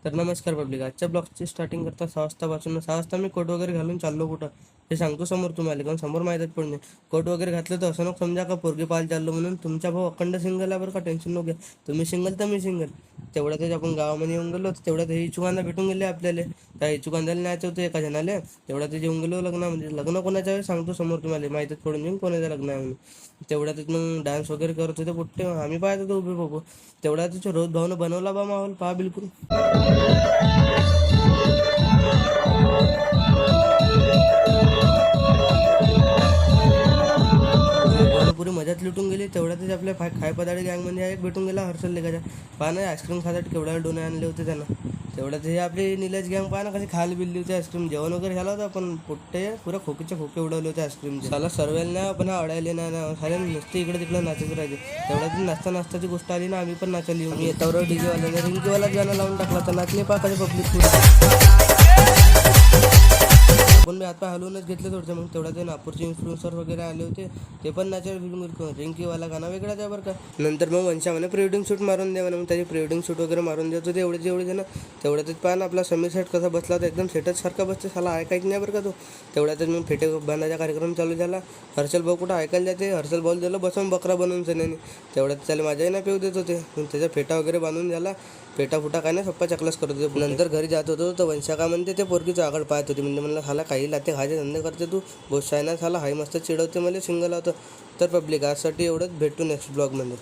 तर नमस्कार पब्लिक. आजच्या ब्लॉगची स्टार्टिंग करता 6 वाजतापासून. 6 वाजता मी कोट वगैरे घालून चाललो कुठं हे सांगतो समोर तुम्हाला, कारण समोर माहीतच पडणे. कोट वगैरे घातलं तर असं नको समजा का पोरगी पाहायला चाललो म्हणून. तुमचा भाऊ अखंड सिंगल आहे बरं का, टेन्शन नको घ्या. तुम्ही सिंगल तर मी सिंगल. तेवढ्यातच आपण गावामध्ये येऊन गेलो, तेवढ्यात हे इचुकांदा भेटून गेले आपल्याला. त्या इचुकांद्याला न्यायचं होतं एका जणाले. तेवढ्यात येऊन गेलो लग्नामध्ये. लग्न कोणाच्या आहे सांगतो समोर तुम्हाला, माहीतच पडून येऊन कोणाचं लग्न आहे म्हणून. तेवढ्यातच मग डान्स वगैरे करत होते पुट्टे, आम्ही पाहत होतो उभे बघू. तेवढ्यातच रोज भाऊनं बनवला बा माहोल पहा बिलकुल. पुरी मजाच लुटून गेली. तेवढ्यातच आपल्या खाय पदाडे गँगमध्ये एक भेटून गेला हर्षल लेखाच्या. पहा ना आईस्क्रीम खातात केवढ्या डोने आणले होते त्यांना. तेवढ्यात हे आपली निलेश गँग पहा ना कशी खायला बिल्ली होती आईस्क्रीम. जेवण वगैरे झालं होतं पण पुट्टे पुऱ्या खोकीचे खोके उडवले होते आईस्क्रीमचे. साला सर्वेल नाही पण अडायले नाही ना साले नुसते इकडे तिकडे नाचत राहायचे. तेवढ्यात नाचताची गोष्ट आली ना, आम्ही पण नाचायला येऊन येतावर डीजेवाल्याने रिंगीवाला गाणं लावून टाकला तर नाचले पहा कधी पब्लिक. पण मी आता हलवूनच घेतलं थोडंसं. मग तेवढा ते नागपूरचे इन्फ्लुएन्सर वगैरे आले होते, ते पण नाचायला बिलकुल. रिंकीवाला गाणं वेगळाच आहे बरं का. नंतर मग वंशा म्हणे प्री वेडिंग शूट मारून द्या म्हणे. मग त्याची प्री वेडिंग शूट वगैरे मारून देत होते जेवढे जण. तेवढ्यातच पाहा ना आपला समीर सेट कसा बसला होता, एकदम सेटच सारखा बसते साला, ऐकायचं नाही बरं का तो. तेवढ्यातच मग फेटे बांधायचा कार्यक्रम चालू झाला. हर्षल भाऊ कुठं ऐकायला जाते, हर्षल भाऊ दिलं बसून बकरा बनवून सण्याने. तेवढ्यात त्याला माझ्याही नाही पिऊ देत होते. मग त्याचा फेटा वगैरे बांधून झाला. फेटा फुटा काय नाही सप्पा चकलाच करत होते. नंतर घरी जात होतो तर वंशा का म्हणते ते पोरगीचं आगळ पाहत होती. म्हणजे म्हणलं खाला काही लाते खायचे धंदे करते तू, बहुत शायना झाला हाय मस्त चिडवते मला सिंगल होतं. तर पब्लिक आजसाठी एवढंच, भेटू नेक्स्ट ब्लॉगमध्ये.